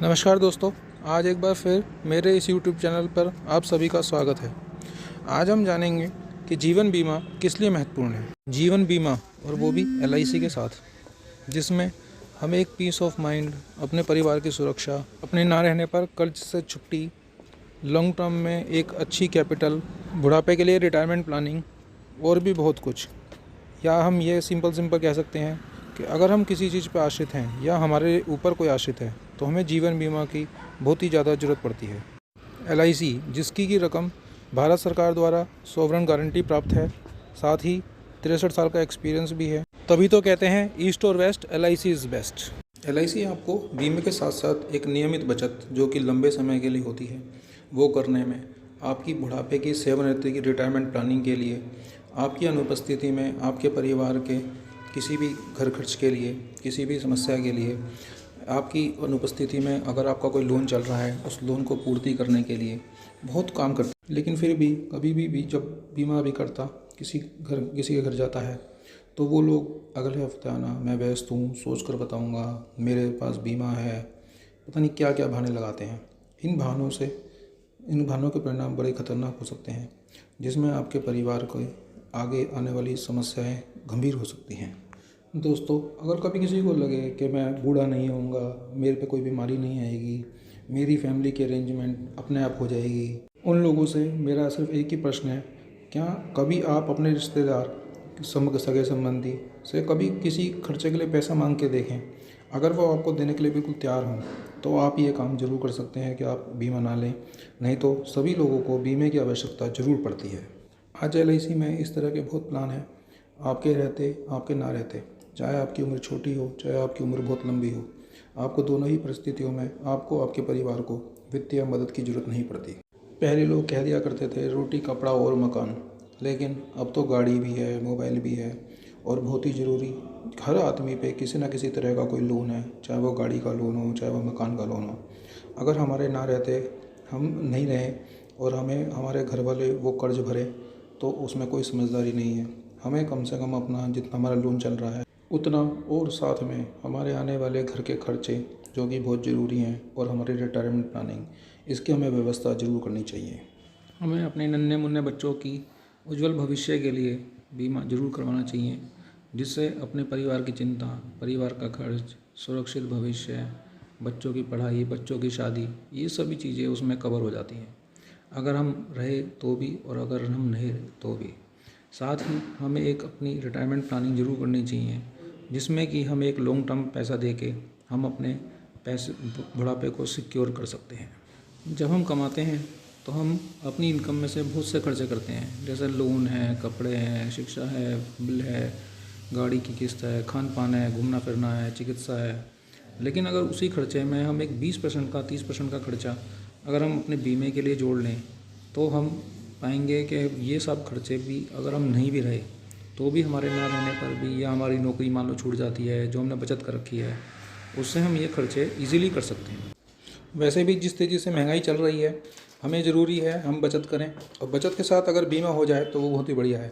नमस्कार दोस्तों, आज एक बार फिर मेरे इस YouTube चैनल पर आप सभी का स्वागत है। आज हम जानेंगे कि जीवन बीमा किस लिए महत्वपूर्ण है। जीवन बीमा, और वो भी LIC के साथ, जिसमें हमें एक पीस ऑफ माइंड, अपने परिवार की सुरक्षा, अपने ना रहने पर कर्ज से छुट्टी, लॉन्ग टर्म में एक अच्छी कैपिटल, बुढ़ापे के लिए रिटायरमेंट प्लानिंग और भी बहुत कुछ। या हम ये सिंपल कह सकते हैं कि अगर हम किसी चीज़ पर आश्रित हैं या हमारे ऊपर कोई आश्रित है तो हमें जीवन बीमा की बहुत ही ज़्यादा ज़रूरत पड़ती है। LIC, जिसकी की रकम भारत सरकार द्वारा सॉवरेन गारंटी प्राप्त है, साथ ही 63 साल का एक्सपीरियंस भी है। तभी तो कहते हैं ईस्ट और west, LIC is best. LIC आपको बीमे के साथ साथ एक नियमित बचत, जो कि लंबे समय के लिए होती है, वो करने में, आपकी बुढ़ापे की सेवानिवृत्ति की रिटायरमेंट प्लानिंग के लिए, आपकी अनुपस्थिति में आपके परिवार के किसी भी घर खर्च के लिए, किसी भी समस्या के लिए, आपकी अनुपस्थिति में अगर आपका कोई लोन चल रहा है उस लोन को पूर्ति करने के लिए बहुत काम करते हैं। लेकिन फिर भी कभी भी जब बीमा अभिकर्ता किसी के घर जाता है तो वो लोग अगले हफ्ते आना, मैं व्यस्त हूँ, सोच कर बताऊँगा, मेरे पास बीमा है, पता नहीं क्या क्या बहाने लगाते हैं। इन बहानों के परिणाम बड़े खतरनाक हो सकते हैं, जिसमें आपके परिवार को आगे आने वाली समस्याएं गंभीर हो सकती हैं। दोस्तों, अगर कभी किसी को लगे कि मैं बूढ़ा नहीं होऊंगा, मेरे पे कोई बीमारी नहीं आएगी, मेरी फैमिली की अरेंजमेंट अपने आप हो जाएगी, उन लोगों से मेरा सिर्फ एक ही प्रश्न है, क्या कभी आप अपने रिश्तेदार, सगे संबंधी से कभी किसी खर्चे के लिए पैसा मांग के देखें? अगर वो आपको देने के लिए बिल्कुल तैयार हों तो आप ये काम ज़रूर कर सकते हैं कि आप बीमा ना लें, नहीं तो सभी लोगों को बीमे की आवश्यकता ज़रूर पड़ती है। आज LIC में इस तरह के बहुत प्लान हैं, आपके रहते आपके ना रहते, चाहे आपकी उम्र छोटी हो चाहे आपकी उम्र बहुत लंबी हो, आपको दोनों ही परिस्थितियों में आपको आपके परिवार को वित्तीय मदद की ज़रूरत नहीं पड़ती। पहले लोग कह दिया करते थे रोटी कपड़ा और मकान, लेकिन अब तो गाड़ी भी है, मोबाइल भी है, और बहुत ही ज़रूरी, हर आदमी पे किसी न किसी तरह का कोई लोन है, चाहे वो गाड़ी का लोन हो चाहे वो मकान का लोन हो। अगर हमारे ना रहते, हम नहीं रहे और हमें हमारे घर वाले वो कर्ज भरे तो उसमें कोई समझदारी नहीं है। हमें कम से कम अपना जितना हमारा लोन चल रहा है उतना, और साथ में हमारे आने वाले घर के खर्चे जो कि बहुत ज़रूरी हैं, और हमारी रिटायरमेंट प्लानिंग, इसकी हमें व्यवस्था ज़रूर करनी चाहिए। हमें अपने नन्हे मुन्ने बच्चों की उज्जवल भविष्य के लिए बीमा जरूर करवाना चाहिए, जिससे अपने परिवार की चिंता, परिवार का खर्च, सुरक्षित भविष्य, बच्चों की पढ़ाई, बच्चों की शादी, ये सभी चीज़ें उसमें कवर हो जाती हैं, अगर हम रहे तो भी और अगर हम नहीं रहे तो भी। साथ ही हमें एक अपनी रिटायरमेंट प्लानिंग ज़रूर करनी चाहिए, जिसमें कि हम एक लॉन्ग टर्म पैसा दे के हम अपने पैसे बुढ़ापे को सिक्योर कर सकते हैं। जब हम कमाते हैं तो हम अपनी इनकम में से बहुत से खर्चे करते हैं, जैसे लोन है, कपड़े हैं, शिक्षा है, बिल है, गाड़ी की किस्त है, खान पान है, घूमना फिरना है, चिकित्सा है। लेकिन अगर उसी खर्चे में हम एक 20% का 30% का खर्चा अगर हम अपने बीमे के लिए जोड़ लें तो हम पाएंगे कि ये सब खर्चे भी अगर हम नहीं भी रहे तो भी हमारे ना रहने पर भी, या हमारी नौकरी मान लो छूट जाती है, जो हमने बचत कर रखी है उससे हम ये खर्चे इजीली कर सकते हैं। वैसे भी जिस तेज़ी से महंगाई चल रही है, हमें ज़रूरी है हम बचत करें, और बचत के साथ अगर बीमा हो जाए तो वो बहुत ही बढ़िया है,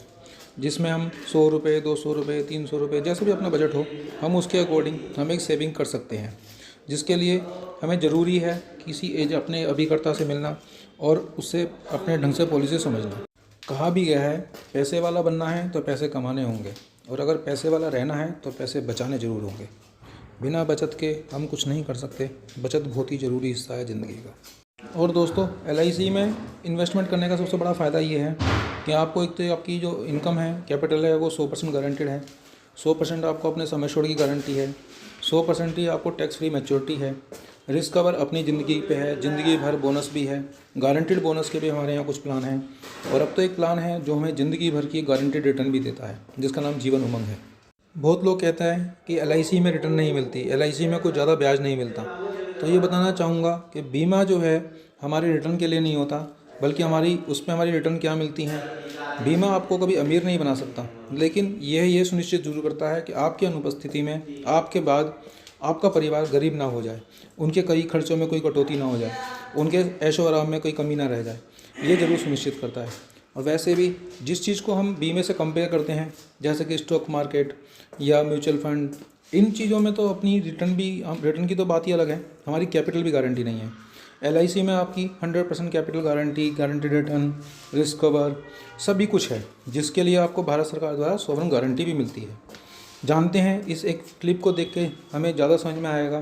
जिसमें हम 100 रुपये, 200 रुपये, 300 रुपये, जैसे भी अपना बजट हो, हम उसके अकॉर्डिंग हम एक सेविंग कर सकते हैं, जिसके लिए हमें ज़रूरी है किसी एज अपने अभिकर्ता से मिलना और उससे अपने ढंग से पॉलिसी समझना। कहा भी गया है, पैसे वाला बनना है तो पैसे कमाने होंगे, और अगर पैसे वाला रहना है तो पैसे बचाने ज़रूर होंगे। बिना बचत के हम कुछ नहीं कर सकते। बचत बहुत ही ज़रूरी हिस्सा है ज़िंदगी का। और दोस्तों, LIC में इन्वेस्टमेंट करने का सबसे बड़ा फ़ायदा ये है कि आपको एक तो आपकी जो इनकम है, कैपिटल है, वो 100% गारंटेड है। 100% आपको अपने समय छोड़ की गारंटी है। 100% ही आपको टैक्स फ्री मैच्योरिटी है। रिस्क कवर अपनी ज़िंदगी पे है, ज़िंदगी भर बोनस भी है। गारंटेड बोनस के भी हमारे यहाँ कुछ प्लान हैं, और अब तो एक प्लान है जो हमें ज़िंदगी भर की गारंटेड रिटर्न भी देता है, जिसका नाम जीवन उमंग है। बहुत लोग कहते हैं कि LIC में रिटर्न नहीं मिलती, LIC में कुछ ज़्यादा ब्याज नहीं मिलता। तो ये बताना चाहूँगा कि बीमा जो है हमारे रिटर्न के लिए नहीं होता, बल्कि हमारी रिटर्न क्या मिलती हैं। बीमा आपको कभी अमीर नहीं बना सकता, लेकिन ये सुनिश्चित जरूर करता है कि आपकी अनुपस्थिति में आपके बाद आपका परिवार गरीब ना हो जाए, उनके कई खर्चों में कोई कटौती ना हो जाए, उनके ऐशो आराम में कोई कमी ना रह जाए, ये ज़रूर सुनिश्चित करता है। और वैसे भी जिस चीज़ को हम बीमे से कंपेयर करते हैं, जैसे कि स्टॉक मार्केट या म्यूचुअल फंड इन चीज़ों में तो अपनी रिटर्न की तो बात ही अलग है, हमारी कैपिटल भी गारंटी नहीं है। LIC में आपकी 100% capital guarantee, guaranteed return, risk cover सभी कुछ है, जिसके लिए आपको भारत सरकार द्वारा सॉवरेन गारंटी भी मिलती है। जानते हैं, इस एक क्लिप को देख के हमें ज़्यादा समझ में आएगा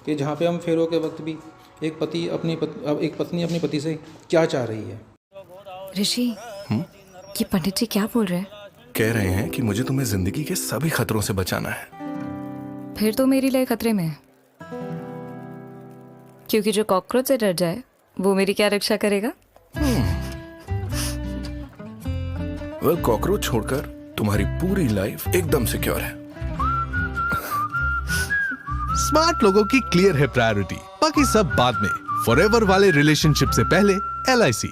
कि जहाँ पे हम फेरों के वक्त भी एक पत्नी अपनी पति से क्या चाह रही है। ऋषि, ये पंडित जी क्या बोल रहे हैं? कह रहे हैं कि मुझे तुम्हें जिंदगी के सभी खतरों से बचाना है। फिर तो मेरी लिए खतरे में है, क्योंकि जो कॉकरोच से डर जाए वो मेरी क्या रक्षा करेगा? वेल, कॉकरोच छोड़कर तुम्हारी पूरी लाइफ एकदम सिक्योर है। स्मार्ट लोगों की क्लियर है प्रायोरिटी, बाकी सब बाद में। फॉरएवर वाले रिलेशनशिप से पहले LIC।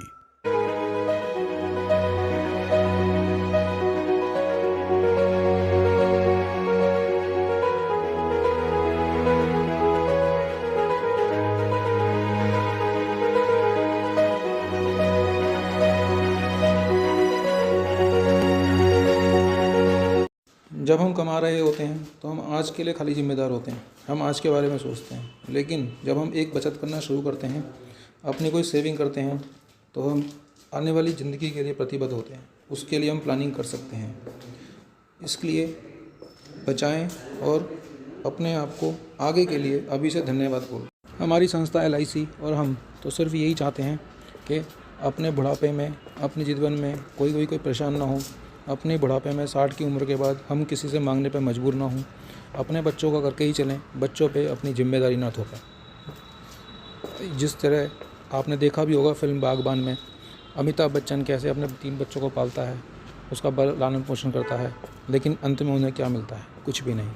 जब हम कमा रहे होते हैं तो हम आज के लिए खाली जिम्मेदार होते हैं, हम आज के बारे में सोचते हैं। लेकिन जब हम एक बचत करना शुरू करते हैं, अपनी कोई सेविंग करते हैं, तो हम आने वाली ज़िंदगी के लिए प्रतिबद्ध होते हैं, उसके लिए हम प्लानिंग कर सकते हैं। इसलिए बचाएं और अपने आप को आगे के लिए अभी से धन्यवाद बोलो। हमारी संस्था LIC और हम तो सिर्फ यही चाहते हैं कि अपने बुढ़ापे में, अपने जीवन में कोई परेशान ना हो। अपने बुढ़ापे में 60 की उम्र के बाद हम किसी से मांगने पर मजबूर ना हों। अपने बच्चों का करके ही चलें, बच्चों पे अपनी जिम्मेदारी ना थोपें। जिस तरह आपने देखा भी होगा फिल्म बागबान में, अमिताभ बच्चन कैसे अपने 3 बच्चों को पालता है, उसका लालन पोषण करता है, लेकिन अंत में उन्हें क्या मिलता है? कुछ भी नहीं।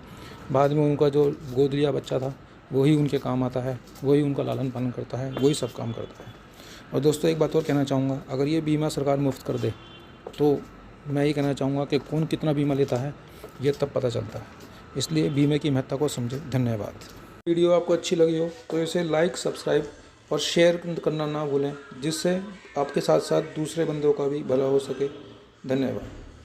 बाद में उनका जो गोद लिया बच्चा था वही उनके काम आता है, वही उनका लालन पालन करता है, वही सब काम करता है। और दोस्तों, एक बात और कहना चाहूँगा, अगर ये बीमा सरकार मुफ्त कर दे तो मैं ये कहना चाहूँगा कि कौन कितना बीमा लेता है ये तब पता चलता है। इसलिए बीमे की महत्ता को समझें। धन्यवाद। वीडियो आपको अच्छी लगी हो तो इसे लाइक, सब्सक्राइब और शेयर करना ना भूलें, जिससे आपके साथ साथ दूसरे बंदों का भी भला हो सके। धन्यवाद।